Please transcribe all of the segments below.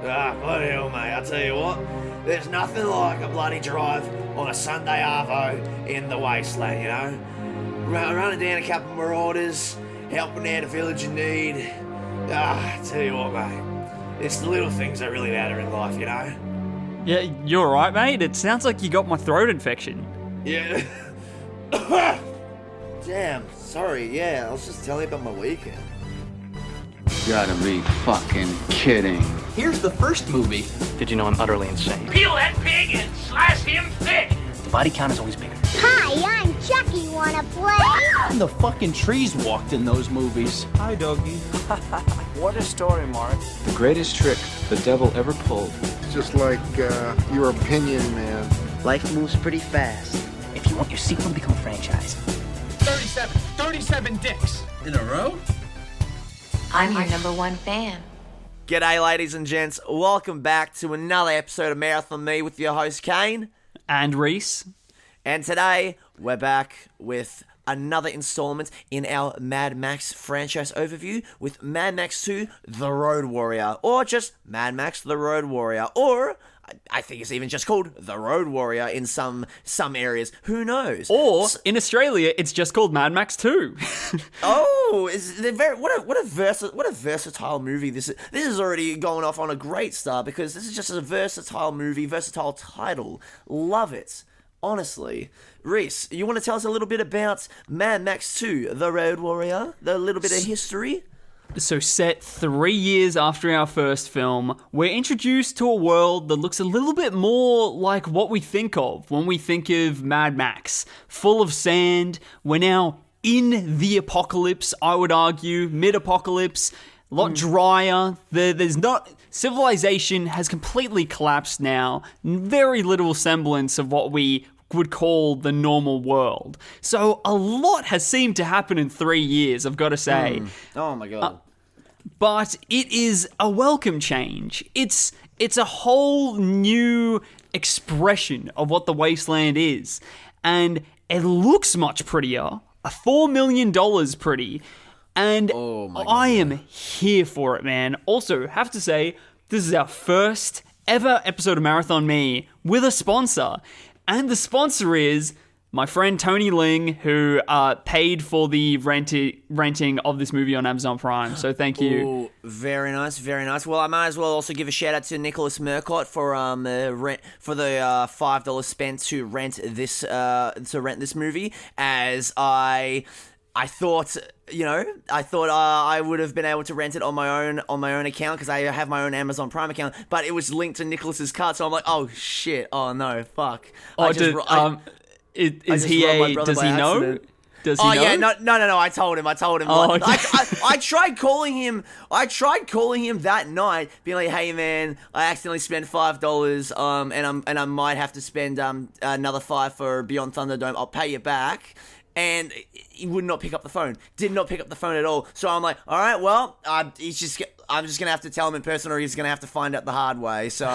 Bloody hell, mate. I tell you what, there's nothing like a bloody drive on a Sunday arvo in the wasteland, you know? Running down a couple of marauders, helping out a village in need. I tell you what, mate. It's the little things that really matter in life, you know? Yeah, you're right, mate. It sounds like you got my throat infection. Yeah. Damn, sorry, yeah, I was just telling you about my weekend. You gotta be fucking kidding. Here's the first movie. Did you know I'm utterly insane? Peel that pig and slice him thick. The body count is always bigger. Hi, I'm Chucky. Wanna play? And the fucking trees walked in those movies. Hi, doggy. What a story, Mark. The greatest trick the devil ever pulled. It's just like your opinion, man. Life moves pretty fast. If you want your sequel to become a franchise. 37 dicks. In a row? I'm your number one fan. G'day, ladies and gents. Welcome back to another episode of Marathon Me with your host, Kane. And Rhys. And today, we're back with another installment in our Mad Max franchise overview with Mad Max 2, The Road Warrior. Or just Mad Max, The Road Warrior. Or I think it's even just called The Road Warrior in some areas. Who knows? Or in Australia, it's just called Mad Max 2. Oh, what a versatile movie this is. This is already going off on a great start because this is just a versatile movie, versatile title. Love it. Honestly. Rhys, you want to tell us a little bit about Mad Max 2, The Road Warrior? A little bit of history? So set 3 years after our first film, we're introduced to a world that looks a little bit more like what we think of when we think of Mad Max. Full of sand, we're now in the apocalypse, I would argue, mid-apocalypse, a lot drier, civilization has completely collapsed now, very little semblance of what we would call the normal world. So a lot has seemed to happen in 3 years, I've got to say. Oh my god. But it is a welcome change. It's a whole new expression of what the wasteland is. And it looks much prettier. $4 million pretty. And I am here for it, man. Also, have to say, this is our first ever episode of Marathon Me with a sponsor. And the sponsor is my friend Tony Ling, who paid for the renting of this movie on Amazon Prime. So thank you. Ooh, very nice, very nice. Well, I might as well also give a shout out to Nicholas Murcott for the $5 spent to rent this movie. As I thought, I would have been able to rent it on my own account because I have my own Amazon Prime account, but it was linked to Nicholas's card, so I'm like, oh shit, oh no, fuck. Does he know? Does he know? Yeah, no. I told him. Oh, okay. I tried calling him that night, being like, "Hey, man, I accidentally spent $5, and I might have to spend another $5 for Beyond Thunderdome. I'll pay you back." And he would not pick up the phone. Did not pick up the phone at all. So I'm like, all right, well, I'm just gonna have to tell him in person, or he's gonna have to find out the hard way. So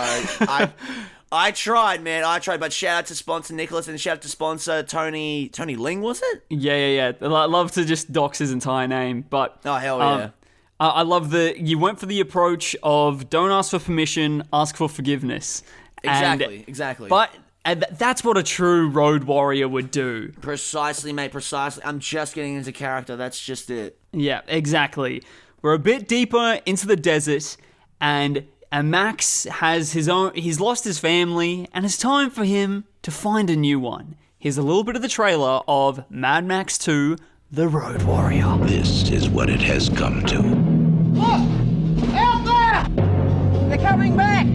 I tried, man. But shout out to sponsor Nicholas and shout out to sponsor Tony Ling, was it? Yeah. I love to just dox his entire name, but oh hell yeah. I love you went for the approach of don't ask for permission, ask for forgiveness. Exactly. But that's what a true road warrior would do. Precisely, mate. Precisely. I'm just getting into character. That's just it. Yeah, exactly. We're a bit deeper into the desert, and Max has he's lost his family, and it's time for him to find a new one. Here's a little bit of the trailer of Mad Max 2, The Road Warrior. This is what it has come to. Look! Out there! They're coming back!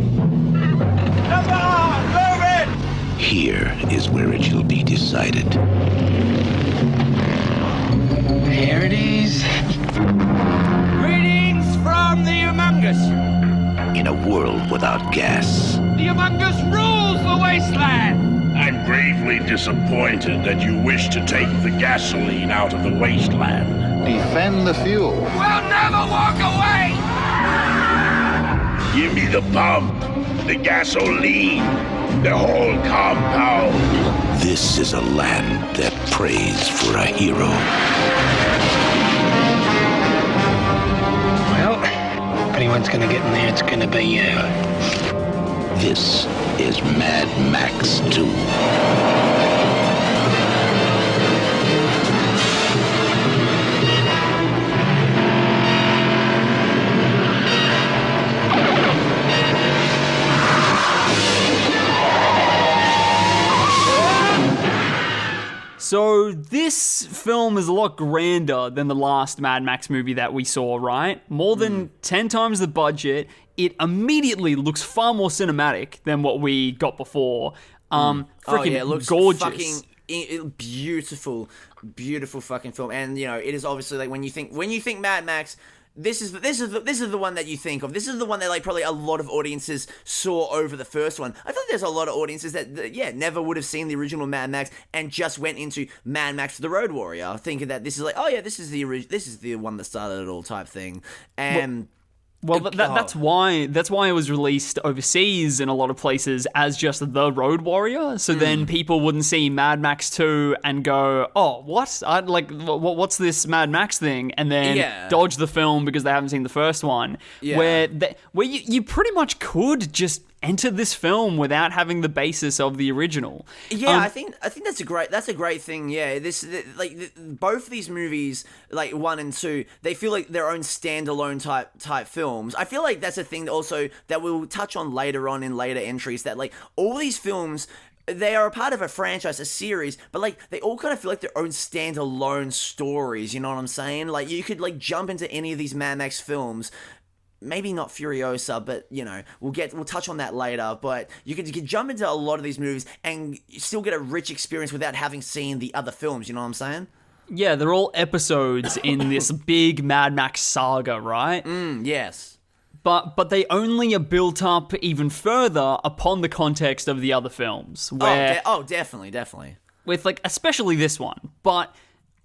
Come on, move it! Here is where it shall be decided. There it is. Greetings from the Humongous. In a world without gas. The Humongous rules the wasteland. I'm gravely disappointed that you wish to take the gasoline out of the wasteland. Defend the fuel. We'll never walk away. Give me the pump, the gasoline, the whole compound. This is a land that prays for a hero. Well, anyone's gonna get in there, it's gonna be you. This is Mad Max 2. So this film is a lot grander than the last Mad Max movie that we saw, right? More than 10 times the budget. It immediately looks far more cinematic than what we got before. Freaking it looks gorgeous. fucking beautiful fucking film. And you know, it is obviously like when you think Mad Max, this is the one that you think of. This is the one that like probably a lot of audiences saw over the first one. I think there's a lot of audiences that never would have seen the original Mad Max and just went into Mad Max the Road Warrior thinking that this is like, oh yeah, this is the one that started it all type thing. And Well, that's why it was released overseas in a lot of places as just The Road Warrior. So then people wouldn't see Mad Max 2 and go, "Oh, what? What's this Mad Max thing?" And then dodge the film because they haven't seen the first one. Yeah. Where you pretty much could just enter this film without having the basis of the original. Yeah, I think that's a great thing. Yeah, both of these movies, like 1 and 2, they feel like their own standalone type films. I feel like that's a thing also that we'll touch on later on in later entries, that like all these films, they are a part of a franchise, a series, but like they all kind of feel like their own standalone stories. You know what I'm saying? Like you could like jump into any of these Mad Max films. Maybe not Furiosa, but you know, we'll touch on that later. But you could jump into a lot of these movies and still get a rich experience without having seen the other films. You know what I'm saying? Yeah, they're all episodes in this big Mad Max saga, right? Yes. But they only are built up even further upon the context of the other films. Where, definitely. With like, especially this one. But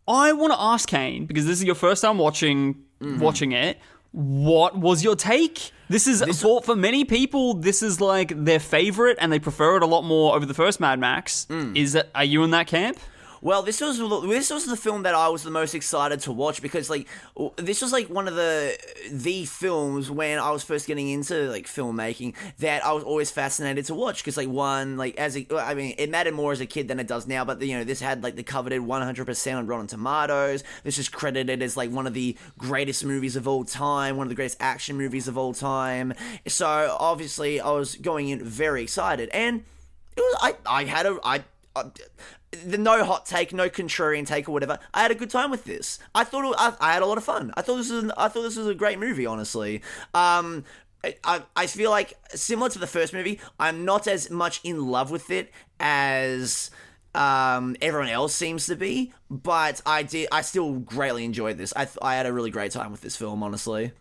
I want to ask Kane, because this is your first time watching it. What was your take? This is for many people, this is like their favorite, and they prefer it a lot more over the first Mad Max. Are you in that camp? Well, this was the film that I was the most excited to watch, because like this was like one of the films when I was first getting into like filmmaking that I was always fascinated to watch, because like it mattered more as a kid than it does now, but you know, this had like the coveted 100% on Rotten Tomatoes. This is credited as like one of the greatest movies of all time, one of the greatest action movies of all time. So obviously I was going in very excited, and it was no hot take, no contrarian take or whatever. I had a good time with this. I thought I had a lot of fun. I thought this was a great movie, honestly. I feel like similar to the first movie, I'm not as much in love with it as everyone else seems to be, but I still greatly enjoyed this. I had a really great time with this film, honestly.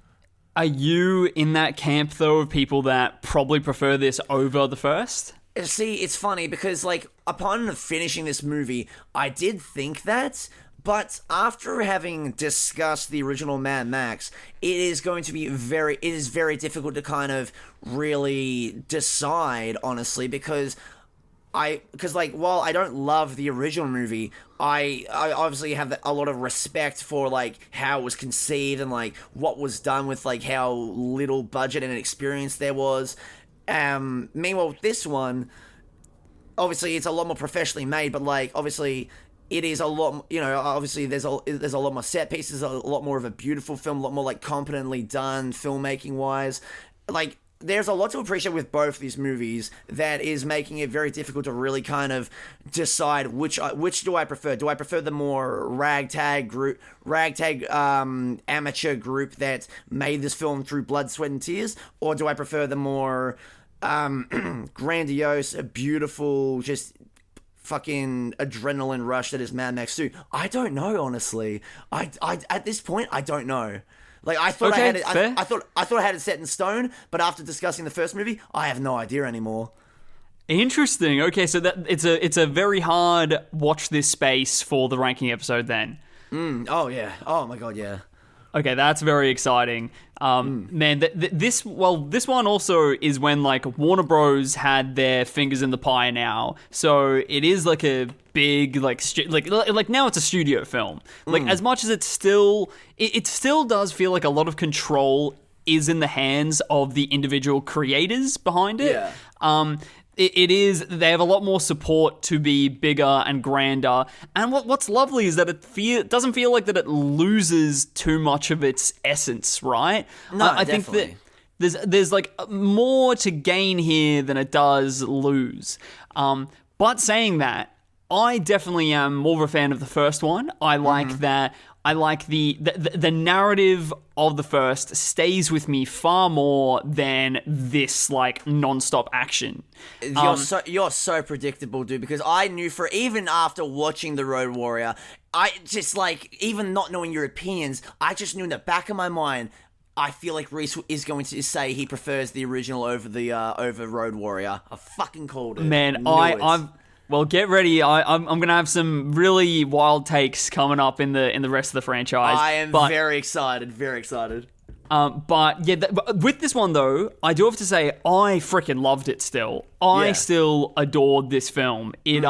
Are you in that camp though of people that probably prefer this over the first? See, it's funny because, like, upon finishing this movie, I did think that, but after having discussed the original Mad Max, it is very difficult to kind of really decide, honestly, because while I don't love the original movie, I obviously have a lot of respect for like how it was conceived and like what was done with like how little budget and experience there was. Meanwhile, with this one, obviously it's a lot more professionally made, but like obviously it is a lot, you know, obviously there's a lot more set pieces, a lot more of a beautiful film, a lot more like competently done filmmaking wise. Like there's a lot to appreciate with both of these movies that is making it very difficult to really kind of decide which do I prefer. Do I prefer the more ragtag amateur group that made this film through blood, sweat, and tears, or do I prefer the more grandiose, beautiful, just fucking adrenaline rush that is Mad Max 2? I don't know, honestly. I at this point I don't know. Like I thought I had it set in stone, but after discussing the first movie, I have no idea anymore. Interesting. Okay, so that it's a very hard watch this space for the ranking episode then. Oh yeah. Oh my god, yeah. Okay, that's very exciting. Man, this one also is when like Warner Bros had their fingers in the pie now, so it is like a big like now it's a studio film. Like as much as it still does feel like a lot of control is in the hands of the individual creators behind it. Yeah. It is, they have a lot more support to be bigger and grander. And what's lovely is that it doesn't feel like that it loses too much of its essence, right? No, I think that there's like more to gain here than it does lose. But saying that, I definitely am more of a fan of the first one. I like that. I like the narrative of the first stays with me far more than this like non-stop action. You're so predictable, dude, because I knew even after watching The Road Warrior, I just like, even not knowing your opinions, I just knew in the back of my mind, I feel like Rhys is going to say he prefers the original over Road Warrior. I fucking called it. Man, well, get ready. I'm going to have some really wild takes coming up in the rest of the franchise. I am very excited, very excited. But yeah, with this one though, I do have to say I freaking loved it still. I still adored this film. It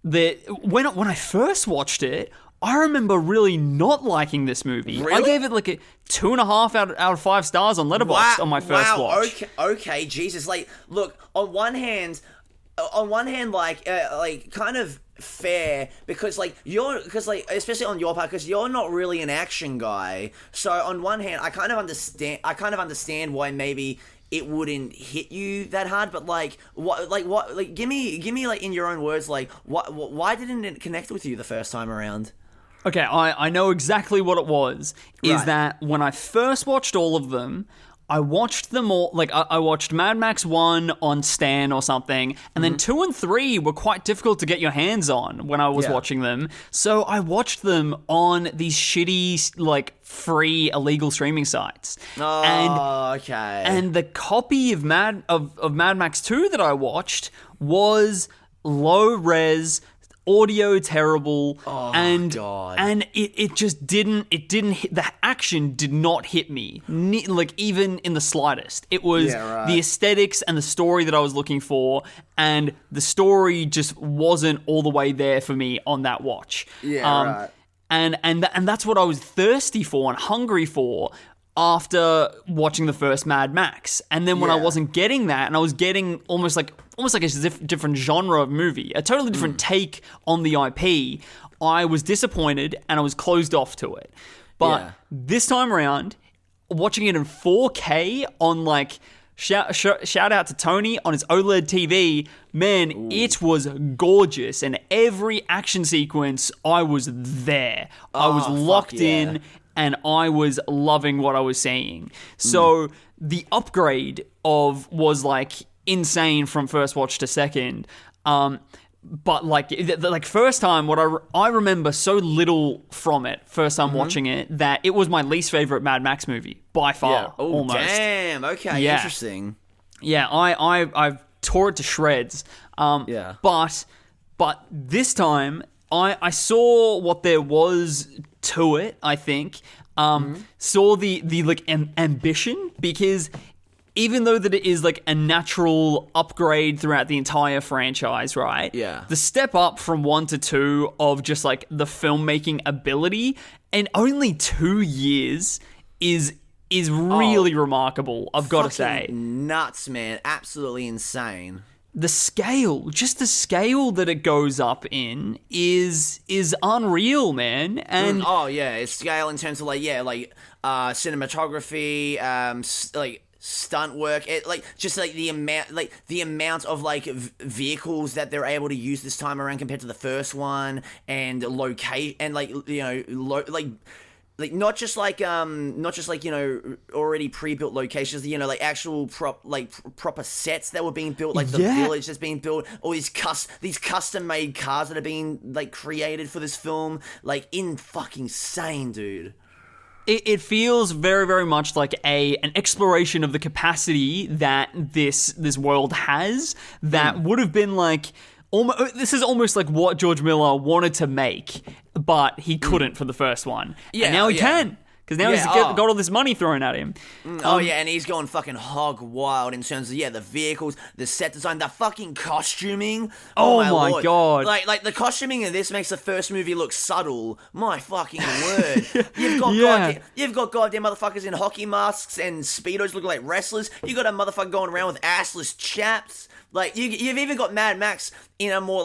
when I first watched it, I remember really not liking this movie. Really? I gave it like a 2.5 out of 5 stars on Letterboxd on my first watch. Okay, Jesus. Like, look, on one hand, like kind of fair, because especially on your part, because you're not really an action guy. So on one hand, I kind of understand why maybe it wouldn't hit you that hard. But give me like in your own words, like why didn't it connect with you the first time around? Okay, I know exactly what it was. Is Right. that when I first watched all of them, I watched them all, like, I watched Mad Max 1 on Stan or something, and then 2 and 3 were quite difficult to get your hands on when I was watching them, so I watched them on these shitty, like, free, illegal streaming sites. Okay. And the copy of Mad Max 2 that I watched was low-res, audio terrible, and it just didn't hit, the action did not hit me, like, even in the slightest. It was the aesthetics and the story that I was looking for, and the story just wasn't all the way there for me on that watch. And that's what I was thirsty for and hungry for after watching the first Mad Max. And then when I wasn't getting that, and I was getting almost like a different genre of movie, a totally different take on the IP, I was disappointed and I was closed off to it. But this time around, watching it in 4K on like, shout out to Tony on his OLED TV, man, it was gorgeous. And every action sequence, I was there. I was locked in, and I was loving what I was seeing. So the upgrade was like insane from first watch to second. But like first time, what I remember so little from it, first time watching it, that it was my least favorite Mad Max movie by far. Oh, almost. Damn. Okay. Yeah. Interesting. Yeah, I tore it to shreds. But this time I saw what there was to it, I think. Saw the like ambition, because even though that it is like a natural upgrade throughout the entire franchise, right? Yeah. The step up from 1 to 2 of just like the filmmaking ability in only 2 years is really remarkable, I've got to say. Nuts, man. Absolutely insane. The scale that it goes up in is unreal, man. And it's scale in terms of cinematography, like stunt work, the amount of like vehicles that they're able to use this time around compared to the first one, and locate, and not just already pre-built locations, actual proper sets that were being built, like the village that's being built, all these custom-made cars that are being like created for this film, like fucking insane, dude. It feels very, very much like an exploration of the capacity that this world has, that would have been like, this is almost like what George Miller wanted to make, but he couldn't for the first one. And now he can. Because now he's got all this money thrown at him. And he's going fucking hog wild in terms of the vehicles, the set design, the fucking costuming. Oh my Lord. God. Like the costuming in this makes the first movie look subtle. My fucking word. You've got goddamn motherfuckers in hockey masks and speedos looking like wrestlers. You got a motherfucker going around with assless chaps. Like you've even got Mad Max in a more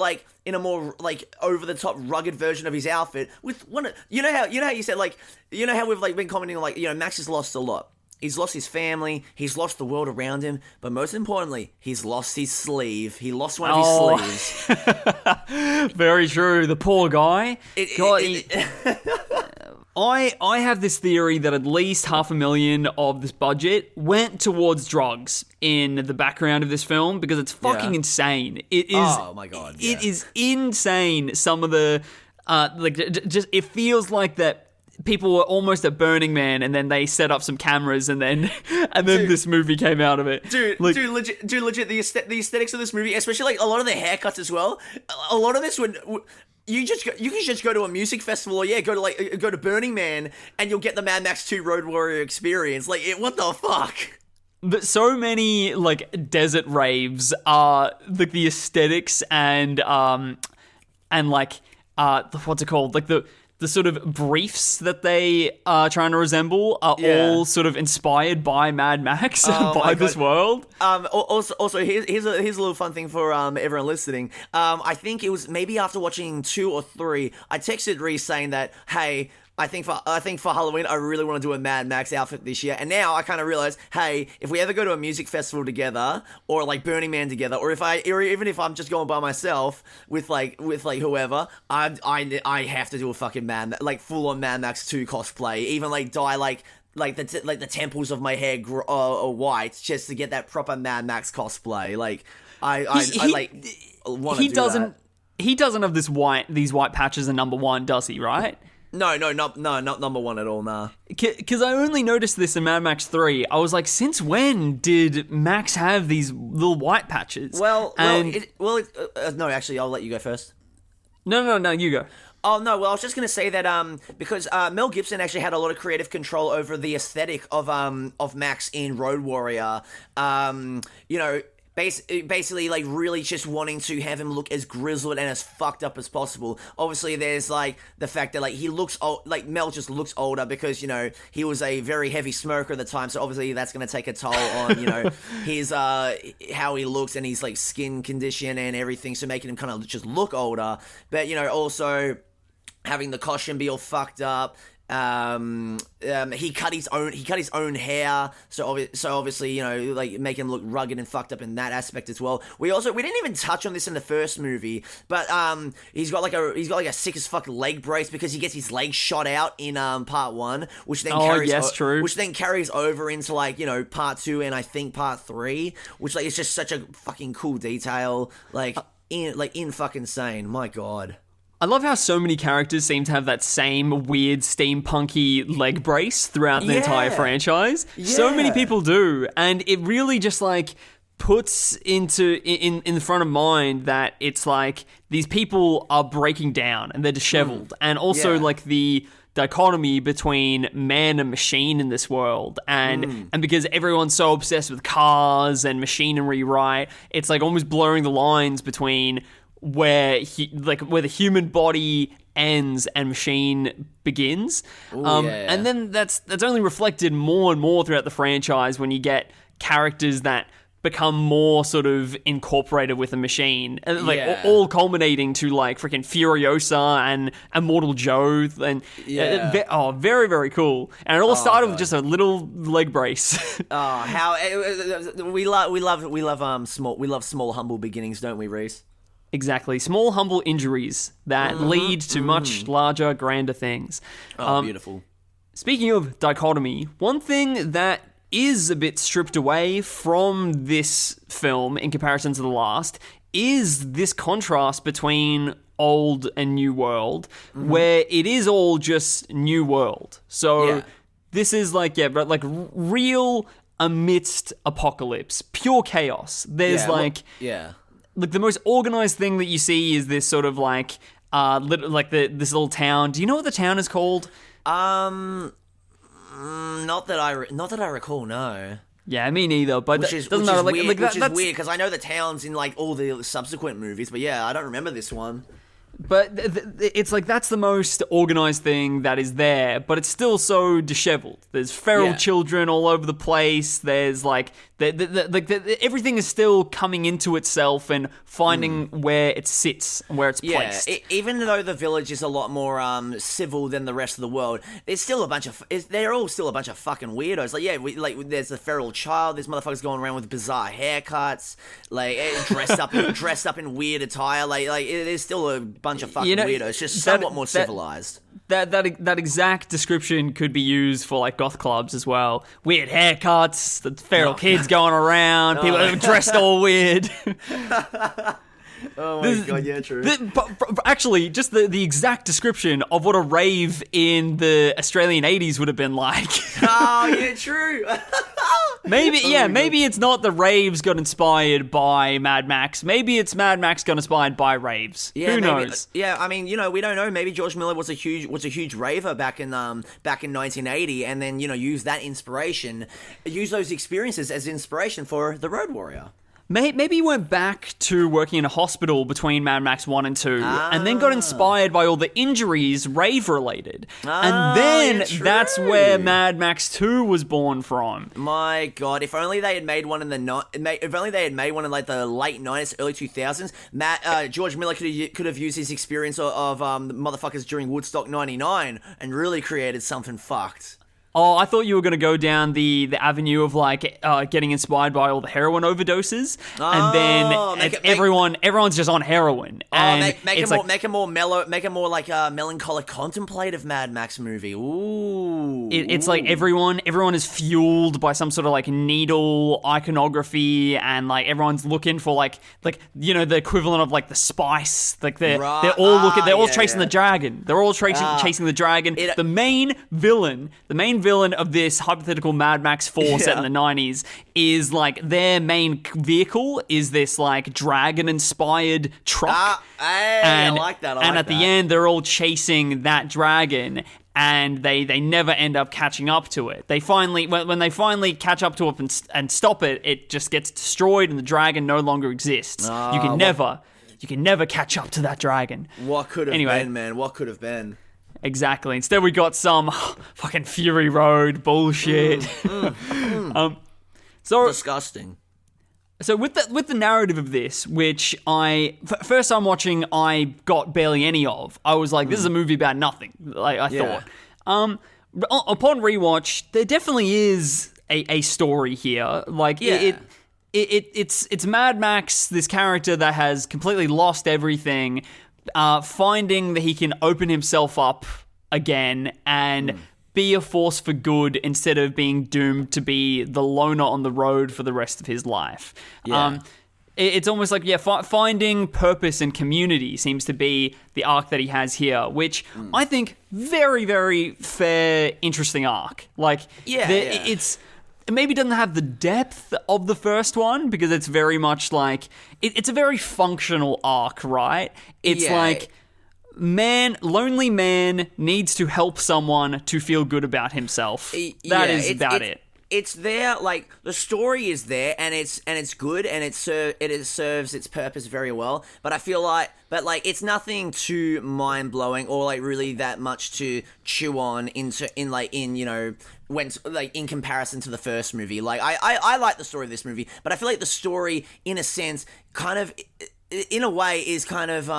over the top rugged version of his outfit with one. You know how you said how we've been commenting Max has lost a lot. He's lost his family. He's lost the world around him. But most importantly, he's lost his sleeve. He lost one of his sleeves. Very true. The poor guy. I have this theory that at least $500,000 of this budget went towards drugs in the background of this film because it's fucking insane. It is. Oh my God! Yeah. It is insane. Some of the just it feels like that. People were almost at Burning Man, and then they set up some cameras, and then this movie came out of it. Dude, legit, the aesthetics of this movie, especially a lot of the haircuts as well. A lot of this would. You can just go to a music festival, or go to Burning Man, and you'll get the Mad Max 2 Road Warrior experience. What the fuck? But so many desert raves are the aesthetics and what's it called? The sort of briefs that they are trying to resemble are all sort of inspired by Mad Max, by this world. Also, here's a little fun thing for everyone listening. I think it was maybe after watching 2 or 3, I texted Rhys saying that, hey, I think for Halloween, I really want to do a Mad Max outfit this year. And now I kind of realize, hey, if we ever go to a music festival together, or Burning Man together, or even if I'm just going by myself with whoever, I have to do a fucking full on Mad Max 2 cosplay. Even dye the temples of my hair white just to get that proper Mad Max cosplay. He doesn't have these white patches in number 1, does he? Right? No, not number 1 at all, nah. Because I only noticed this in Mad Max 3. I was like, since when did Max have these little white patches? No, actually, I'll let you go first. No, you go. Oh, no, well, I was just going to say that because Mel Gibson actually had a lot of creative control over the aesthetic of Max in Road Warrior. Basically, really just wanting to have him look as grizzled and as fucked up as possible. Obviously, there's, the fact that, he looks old, Mel just looks older because, he was a very heavy smoker at the time, so obviously that's going to take a toll on, his, how he looks and his, skin condition and everything, so making him kind of just look older. But, also having the costume be all fucked up. He cut his own hair, so obviously make him look rugged and fucked up in that aspect as well. We didn't even touch on this in the first movie, but he's got a sick as fuck leg brace because he gets his leg shot out in part 1, which then carries over into part 2 and I think part 3, which is just such a fucking cool detail, in fucking insane. My God. I love how so many characters seem to have that same weird steampunky leg brace throughout the entire franchise. Yeah. So many people do, and it really just puts in the front of mind that it's these people are breaking down and they're disheveled, and also the dichotomy between man and machine in this world, and because everyone's so obsessed with cars and machinery, right? It's almost blurring the lines between where the human body ends and machine begins. And then that's only reflected more and more throughout the franchise when you get characters that become more sort of incorporated with a machine, all culminating to freaking Furiosa and Immortal Joe, and very, very cool. And it all started with just a little leg brace. We love small humble beginnings, don't we, Rhys? Exactly. Small, humble injuries that lead to much larger, grander things. Beautiful. Speaking of dichotomy, one thing that is a bit stripped away from this film in comparison to the last is this contrast between old and new world, where it is all just new world. So this is real amidst apocalypse, pure chaos. There's the most organized thing that you see is this sort of this little town. Do you know what the town is called? Not that I recall. No. Yeah, me neither. But Which is doesn't matter. weird. That's Which is weird because I know the towns in like all the subsequent movies, but yeah, I don't remember this one. But it's like that's the most organized thing that is there, but it's still so disheveled. There's feral children all over the place. There's like everything is still coming into itself and finding where it sits and where it's placed. Even though the village is a lot more civil than the rest of the world, there's still a bunch of they're all still a bunch of fucking weirdos. Like there's the feral child. There's motherfuckers going around with bizarre haircuts, like dressed up in weird attire. Like there's still a bunch of fucking weirdos, just somewhat more civilized. That exact description could be used for like goth clubs as well. Weird haircuts, the feral kids going around, people dressed all weird. Oh my god, yeah, true. Actually, just the exact description of what a rave in the Australian 80s would have been like. Oh, yeah, true. Maybe it's not the raves got inspired by Mad Max. Maybe it's Mad Max got inspired by raves. Yeah, who knows? Yeah, I mean, we don't know. Maybe George Miller was a huge raver back in 1980, and then use that inspiration, use those experiences as inspiration for the Road Warrior. Maybe he went back to working in a hospital between Mad Max 1 and 2, and then got inspired by all the injuries rave-related. And then that's where Mad Max 2 was born from. My God, if only they had made one in like the late 90s, early 2000s, George Miller could have used his experience of motherfuckers during Woodstock 99 and really created something fucked. Oh, I thought you were going to go down the avenue of like getting inspired by all the heroin overdoses, and then everyone's just on heroin. And make a more mellow, make a more like melancholic, contemplative Mad Max movie. Ooh, it's like everyone is fueled by some sort of like needle iconography, and like everyone's looking for like the equivalent of like the spice. Like they're all chasing the dragon. They're all chasing the dragon. The main villain of this hypothetical Mad Max 4 set in the 90s is like their main vehicle is this like dragon-inspired truck. I like that. And at the end, they're all chasing that dragon, and they never end up catching up to it. They finally, when they finally catch up to it and stop it, it just gets destroyed, and the dragon no longer exists. You can never catch up to that dragon. What could have been, man? What could have been? Exactly. Instead, we got some fucking Fury Road bullshit. So disgusting. So with the narrative of this, which first time watching, I got barely any of. I was like, this is a movie about nothing. Like I thought. Upon rewatch, there definitely is a story here. Like it's Mad Max, this character that has completely lost everything. Finding that he can open himself up again and be a force for good instead of being doomed to be the loner on the road for the rest of his life. It's almost like, finding purpose and community seems to be the arc that he has here, which I think very, very fair, interesting arc. Like, it maybe doesn't have the depth of the first one because it's very much like it's a very functional arc, right? It's like lonely man needs to help someone to feel good about himself. That is about it. It's there, like the story is there, and it's good, and it serves its purpose very well. But I feel like, it's nothing too mind blowing or like really that much to chew on in comparison to the first movie. Like I like the story of this movie, but I feel like the story, in a sense, kind of, in a way, is kind of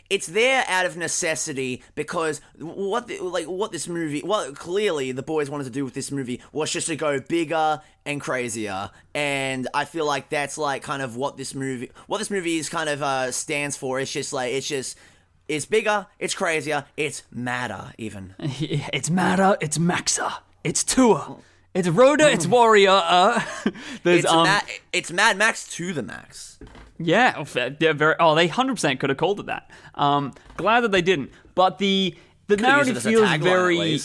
it's there out of necessity because clearly the boys wanted to do with this movie was just to go bigger and crazier, and I feel like that's like kind of what this movie is kind of stands for. It's just like it's bigger, it's crazier, it's madder even. It's madder, it's maxer, it's tour. It's Rhoda, it's Warrior. It's Mad Max to the max. Yeah, they 100% could have called it that. Glad that they didn't. But the narrative feels very...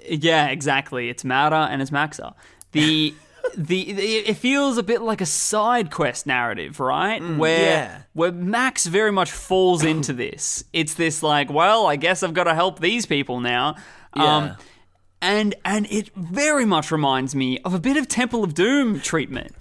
Yeah, exactly. It's Mada and it's Maxa. It feels a bit like a side quest narrative, right? Where Max very much falls into this. It's this like, well, I guess I've got to help these people now. And it very much reminds me of a bit of Temple of Doom treatment.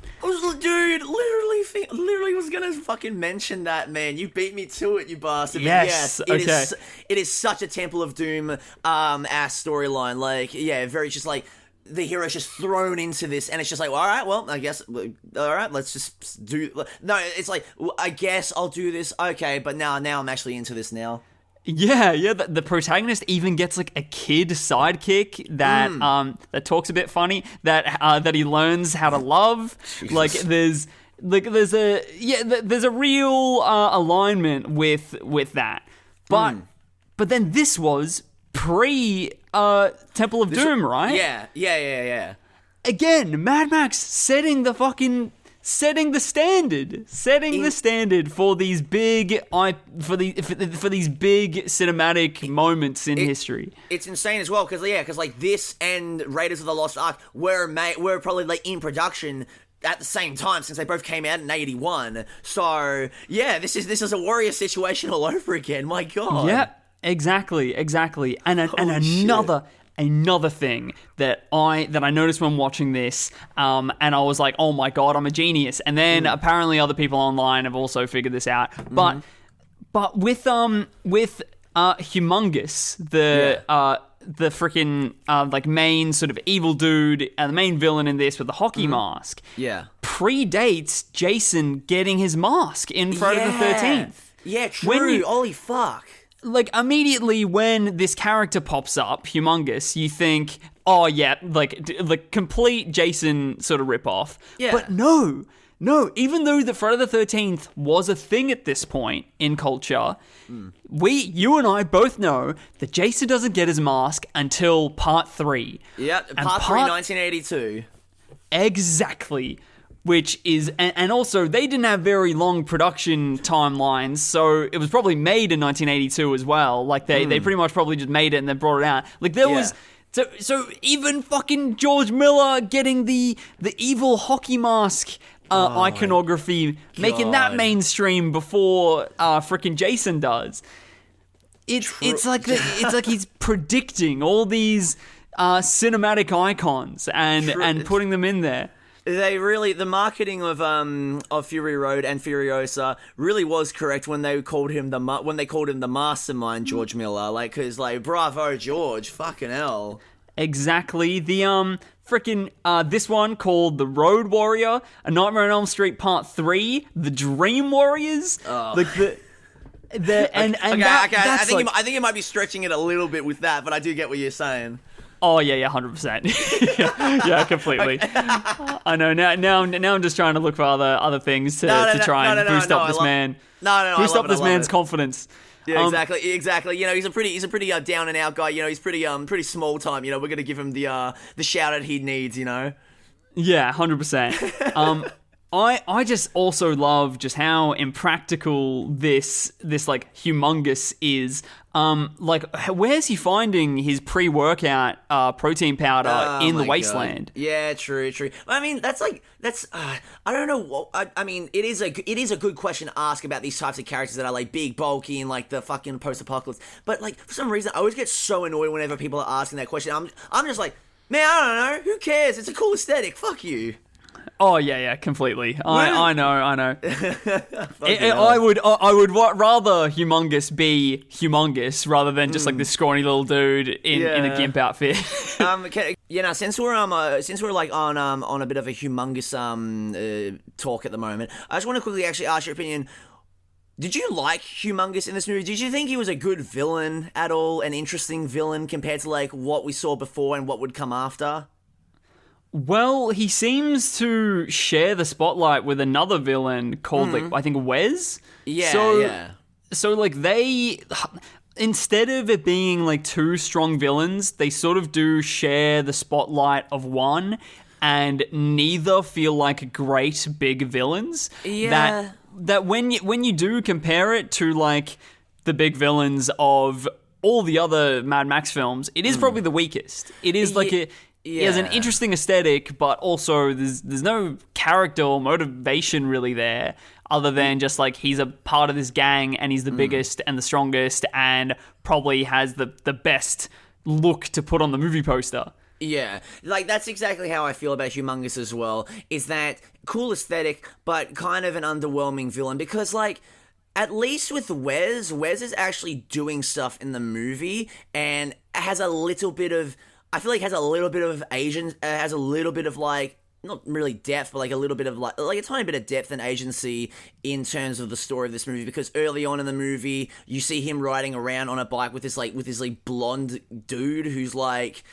Dude, literally was gonna fucking mention that, man. You beat me to it, you bastard. Yes, okay. It is such a Temple of Doom ass storyline. Like, yeah, very just like the hero's just thrown into this, and it's just like, well, all right, well, I guess, all right, let's just do. No, it's like, I guess I'll do this. Okay, but now I'm actually into this now. Yeah. The protagonist even gets like a kid sidekick that that talks a bit funny, that he learns how to love. Jesus. There's a real alignment with that. But then this was pre Temple of Doom, right? Yeah. Again, Mad Max setting the standard for these big for these big cinematic moments in history. It's insane as well because like this and Raiders of the Lost Ark were probably like in production at the same time since they both came out in 81. So yeah, this is a Warrior situation all over again. My God. Yeah, exactly. And another thing that I noticed when watching this, and I was like, oh my God, I'm a genius. And then apparently other people online have also figured this out. But with Humongous, the freaking like main sort of evil dude and the main villain in this with the hockey mask, predates Jason getting his mask in Friday the 13th. Yeah, true. Holy fuck. Like, immediately when this character pops up, Humongous, you think, oh yeah, like complete Jason sort of ripoff. Yeah. But no, even though the Friday the 13th was a thing at this point in culture, you and I both know that Jason doesn't get his mask until part 3. Yeah, part 3, 1982. Exactly. Which is, and also they didn't have very long production timelines, so it was probably made in 1982 as well. Like they pretty much probably just made it and then brought it out. Like there was, so even fucking George Miller getting the evil hockey mask iconography, making that mainstream before freaking Jason does. It's like he's predicting all these cinematic icons and putting them in there. The marketing of Fury Road and Furiosa really was correct when they called him the mastermind, George Miller. Like, cause like, bravo, George, fucking hell. Exactly. The freaking this one called The Road Warrior, A Nightmare on Elm Street Part 3, The Dream Warriors. Oh. Like I think you might be stretching it a little bit with that, but I do get what you're saying. Oh yeah, 100%. yeah, completely. I know. Now I'm just trying to look for other things to try and boost up this man. Boost up this man's confidence. Yeah, exactly. You know, he's a pretty down and out guy. You know, he's pretty small time. You know, we're gonna give him the shout out he needs. You know. Yeah, 100%. I just also love just how impractical this like Humongous is. Like, where's he finding his pre-workout protein powder in the wasteland? God. Yeah, true. I mean, that's I don't know. I mean, it is a good question to ask about these types of characters that are like big, bulky, and like the fucking post-apocalypse. But like for some reason, I always get so annoyed whenever people are asking that question. I'm just like, man, I don't know. Who cares? It's a cool aesthetic. Fuck you. Oh yeah, completely. I know. I would rather Humongous be Humongous rather than just like this scrawny little dude in a gimp outfit. Since we're like on a bit of a Humongous talk at the moment, I just want to quickly actually ask your opinion. Did you like Humongous in this movie? Did you think he was a good villain at all, an interesting villain compared to like what we saw before and what would come after? Well, he seems to share the spotlight with another villain called, like, I think Wes. Yeah, So, like, they... Instead of it being, like, two strong villains, they sort of do share the spotlight of one, and neither feel like great big villains. Yeah. That when you do compare it to, like, the big villains of all the other Mad Max films, it is probably the weakest. It is, like, He has an interesting aesthetic, but also there's no character or motivation really there other than just like he's a part of this gang and he's the biggest and the strongest and probably has the best look to put on the movie poster. Yeah, like that's exactly how I feel about Humongous as well, is that cool aesthetic, but kind of an underwhelming villain, because like, at least with Wes is actually doing stuff in the movie, and has a little bit of, I feel like has a little bit of has a little bit of like, not really depth, but like a little bit of like a tiny bit of depth and agency in terms of the story of this movie, because early on in the movie, you see him riding around on a bike with this blonde dude who's like,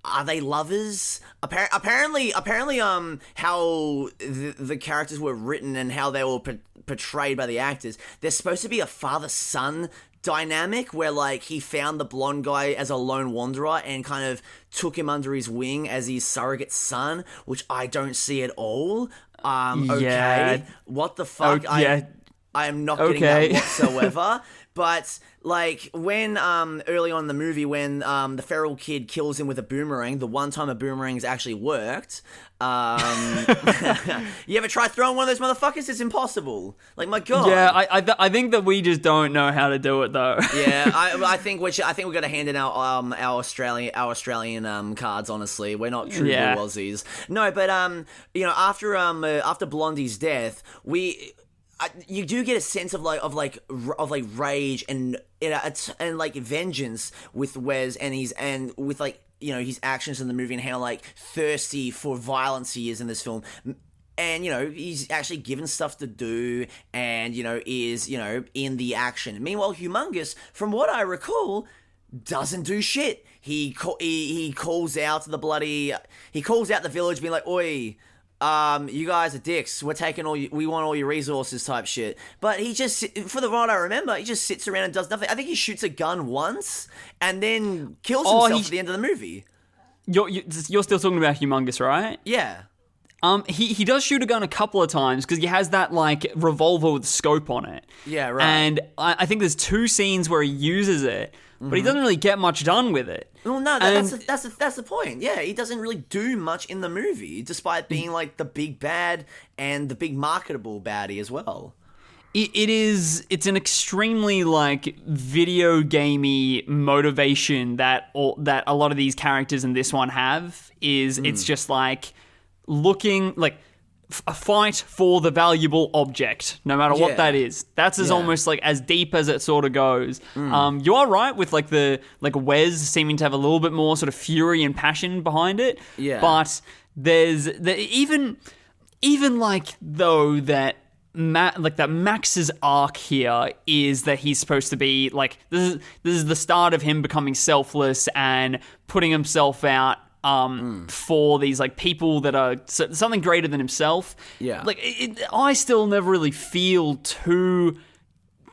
are they lovers? Apparently, how the characters were written and how they were portrayed by the actors, there's supposed to be a father-son dynamic where, like, he found the blonde guy as a lone wanderer and kind of took him under his wing as his surrogate son, which I don't see at all. Okay. What the fuck? I am not getting that whatsoever. But, like, when, early on in the movie, when, the feral kid kills him with a boomerang, the one time a boomerang's actually worked, you ever try throwing one of those motherfuckers? It's impossible. Like, my God. Yeah, I think that we just don't know how to do it, though. Yeah, I think we're going to hand in our Australian cards, honestly. We're not true blue Aussies. No, but, you know, after Blondie's death, you do get a sense of rage and like vengeance with Wes and with like, you know, his actions in the movie and how like thirsty for violence he is in this film. And, you know, he's actually given stuff to do and, you know, is, you know, in the action. Meanwhile, Humongous, from what I recall, doesn't do shit. He calls out the village being like, oi, you guys are dicks. We're taking we want all your resources type shit. But he just, for the what I remember, he just sits around and does nothing. I think he shoots a gun once and then kills himself at the end of the movie. You're still talking about Humongous, right? Yeah. He does shoot a gun a couple of times because he has that like revolver with scope on it. Yeah, right. And I think there's 2 scenes where he uses it, but he doesn't really get much done with it. Well, no, that's the point. Yeah, he doesn't really do much in the movie, despite being like the big bad and the big marketable baddie as well. It's an extremely like video gamey motivation that a lot of these characters in this one have. It's just like looking like a fight for the valuable object, no matter what that is. That's almost like as deep as it sort of goes. You are right with like Wes seeming to have a little bit more sort of fury and passion behind it. Yeah. But there's even like though that Max's arc here is that he's supposed to be like this is the start of him becoming selfless and putting himself out for these like people that are something greater than himself. Yeah, like I still never really feel too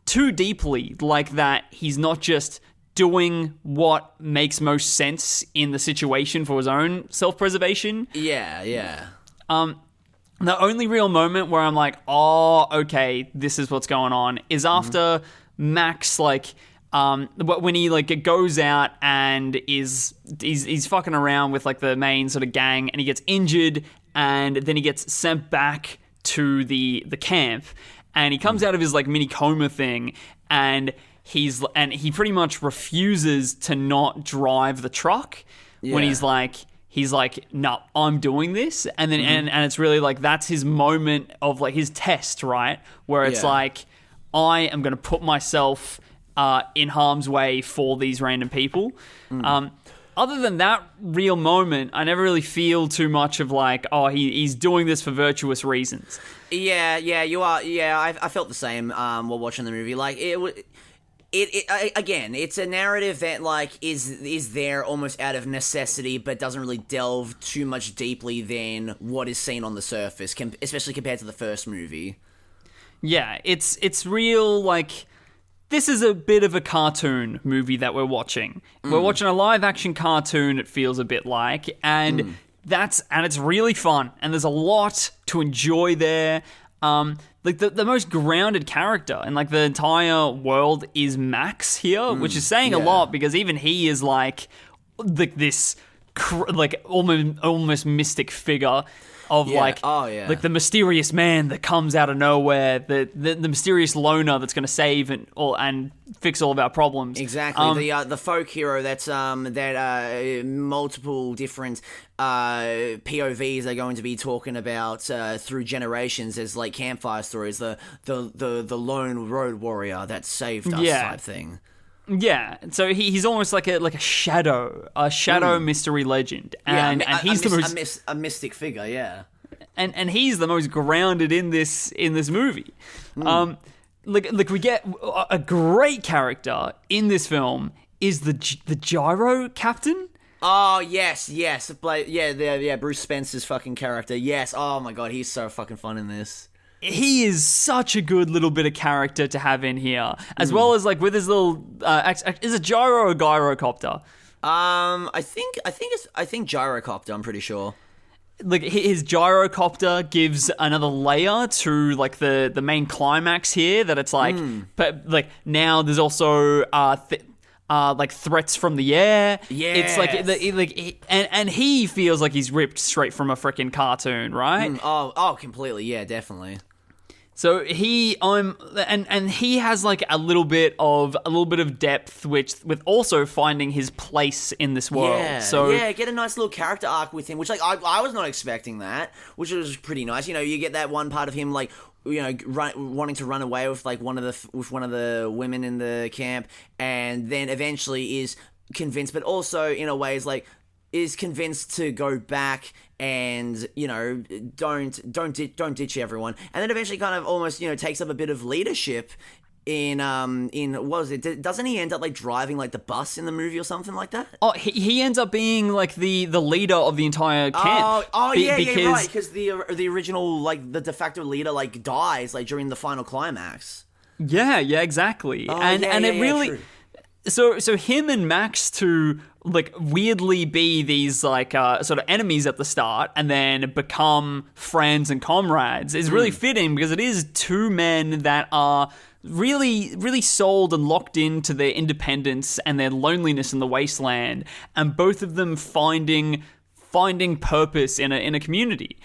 deeply like that. He's not just doing what makes most sense in the situation for his own self-preservation. Yeah. The only real moment where I'm like, oh, okay, this is what's going on is after Max like. When he like goes out and he's fucking around with like the main sort of gang and he gets injured and then he gets sent back to the camp and he comes out of his like mini coma thing and he pretty much refuses to not drive the truck when he's like, no, I'm doing this. And then, and it's really like, that's his moment of like his test, right? Where it's like, I am going to put myself in harm's way for these random people. Other than that real moment, I never really feel too much of like, oh, he's doing this for virtuous reasons. Yeah, you are. Yeah, I felt the same while watching the movie. Like again, it's a narrative that like is there almost out of necessity, but doesn't really delve too much deeply than what is seen on the surface, especially compared to the first movie. Yeah, it's real like. This is a bit of a cartoon movie that we're watching. We're watching a live-action cartoon, it feels a bit like, and it's really fun, and there's a lot to enjoy there. Like, the most grounded character in, like, the entire world is Max here, which is saying a lot, because even he is, like this, like, almost mystic figure. of like the mysterious man that comes out of nowhere, the mysterious loner that's going to save and fix all of our problems. Exactly. The folk hero that's multiple different POVs are going to be talking about through generations as like campfire stories. The lone road warrior that saved us type thing. Yeah, so he's almost like a shadow mystery legend, and he's a mystic figure, yeah. And he's the most grounded in this movie. Like we get a great character in this film is the gyro captain. Oh yes, Bruce Spencer's fucking character. Yes, oh my god, he's so fucking fun in this. He is such a good little bit of character to have in here, as well as like with his little. Is it gyro or gyrocopter? I think gyrocopter. I'm pretty sure. Like his gyrocopter gives another layer to like the main climax here. That it's like, but like now there's also like threats from the air. Yeah, it's like and he feels like he's ripped straight from a freaking cartoon, right? Oh, completely. Yeah, definitely. So he has like a little bit of depth, with also finding his place in this world. Yeah, so get a nice little character arc with him, which like I was not expecting that, which was pretty nice. You know, you get that one part of him like, you know, wanting to run away with like one of the women in the camp, and then eventually is convinced, but also in a way is convinced to go back and, you know, don't ditch everyone, and then eventually kind of almost, you know, takes up a bit of leadership in what was it? Doesn't he end up like driving like the bus in the movie or something like that? Oh, he ends up being like the leader of the entire camp. Yeah, right. Because the original like the de facto leader like dies like during the final climax. Yeah, exactly. It really. True. So him and Max to like weirdly be these like sort of enemies at the start and then become friends and comrades is really fitting, because it is two men that are really, really sold and locked into their independence and their loneliness in the wasteland, and both of them finding purpose in a community,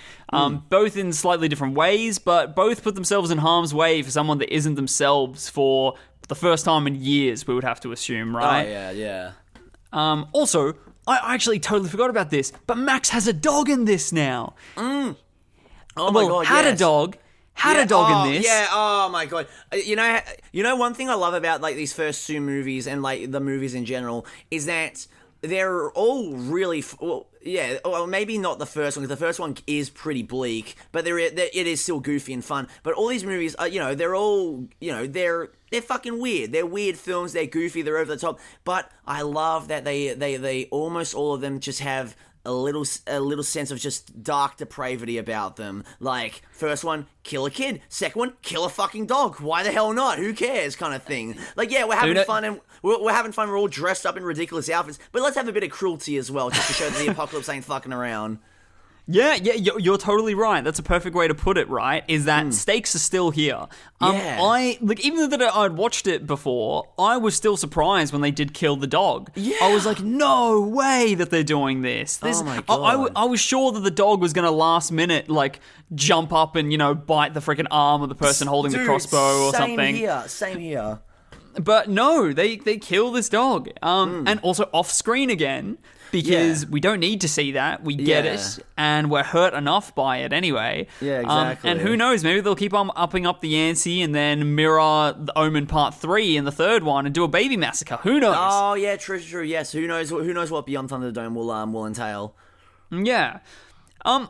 both in slightly different ways, but both put themselves in harm's way for someone that isn't themselves for the first time in years, we would have to assume, right? Oh, yeah. Also, I actually totally forgot about this, but Max has a dog in this now. Oh my god, had yes. a dog in this. Yeah, oh my god. You know one thing I love about like these first two movies and like the movies in general is that they're all really maybe not the first one, because the first one is pretty bleak, but it is still goofy and fun. But all these movies, you know, they're all, you know, they're fucking weird. They're weird films. They're goofy. They're over the top. But I love that they almost all of them just have a little sense of just dark depravity about them. Like, first one, kill a kid. Second one, kill a fucking dog. Why the hell not? Who cares? Kind of thing. Like, yeah, we're having fun, and we're having fun. We're all dressed up in ridiculous outfits, but let's have a bit of cruelty as well, just to show that the apocalypse ain't fucking around. Yeah, you're totally right. That's a perfect way to put it, right? Is that stakes are still here. Even though I'd watched it before, I was still surprised when they did kill the dog. Yeah. I was like, no way that they're doing this. Oh my god. I was sure that the dog was going to last minute, like, jump up and, you know, bite the freaking arm of the person holding the crossbow or something. Same here. But no, they kill this dog. And also off screen again. Because we don't need to see that. We get it, and we're hurt enough by it anyway. Yeah, exactly. And who knows, maybe they'll keep on upping up the ante and then mirror the Omen Part 3 in the third one and do a baby massacre. Who knows? Oh, yeah, true, yes. Who knows what Beyond Thunderdome will entail. Yeah. I'm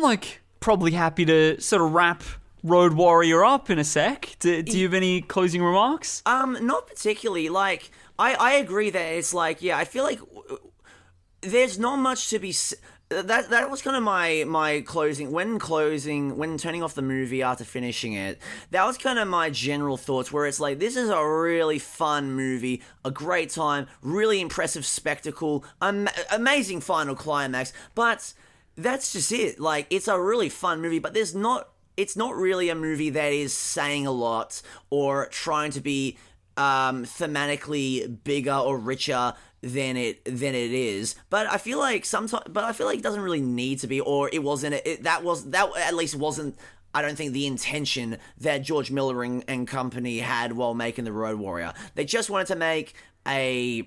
like probably happy to sort of wrap Road Warrior up in a sec. Do you have any closing remarks? Not particularly. Like, I agree that it's like, I feel like there's not much to be. That was kind of my closing. When turning off the movie after finishing it, that was kind of my general thoughts, where it's like, this is a really fun movie, a great time, really impressive spectacle, amazing final climax, but that's just it. Like, it's a really fun movie, but it's not really a movie that is saying a lot or trying to be thematically bigger or richer than it is. But I feel like it doesn't really need to be, or it wasn't. That at least wasn't. I don't think the intention that George Miller and company had while making The Road Warrior. They just wanted to make a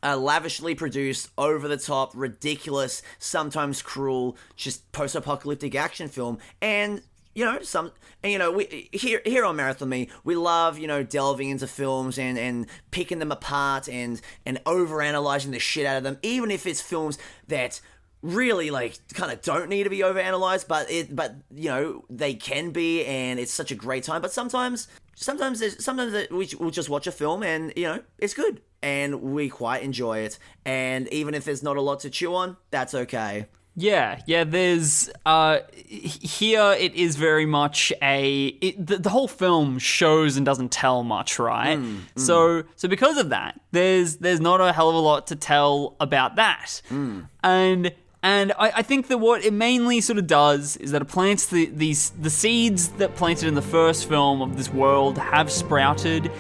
lavishly produced, over-the-top, ridiculous, sometimes cruel, just post-apocalyptic action film. And we here on Marathon Me, we love, delving into films and picking them apart and overanalyzing the shit out of them, even if it's films that really kind of don't need to be overanalyzed, but they can be, and it's such a great time. But sometimes we'll just watch a film and it's good and we quite enjoy it, and even if there's not a lot to chew on, that's okay. Yeah, there's, here it is very much the whole film shows and doesn't tell much, right? So because of that, there's not a hell of a lot to tell about that. And I think that what it mainly sort of does is that it plants the seeds that planted in the first film of this world have sprouted,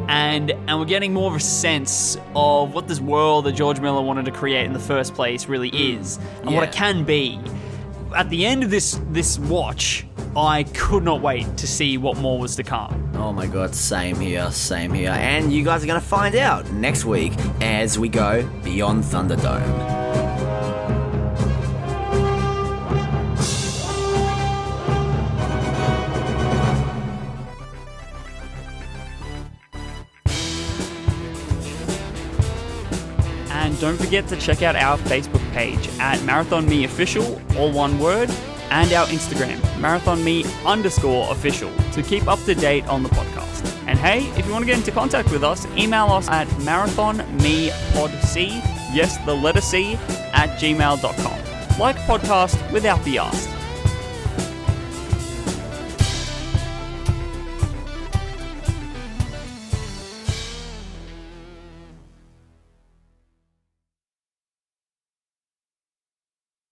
and we're getting more of a sense of what this world that George Miller wanted to create in the first place really is, and what it can be. At the end of this watch, I could not wait to see what more was to come. Oh my god, same here. And you guys are going to find out next week as we go Beyond Thunderdome. And don't forget to check out our Facebook page at Marathon Me Official, all one word, and our Instagram, MarathonMe_official, to keep up to date on the podcast. And hey, if you want to get into contact with us, email us at marathonmepodc, yes, the letter C, @gmail.com. Like podcast without the ask.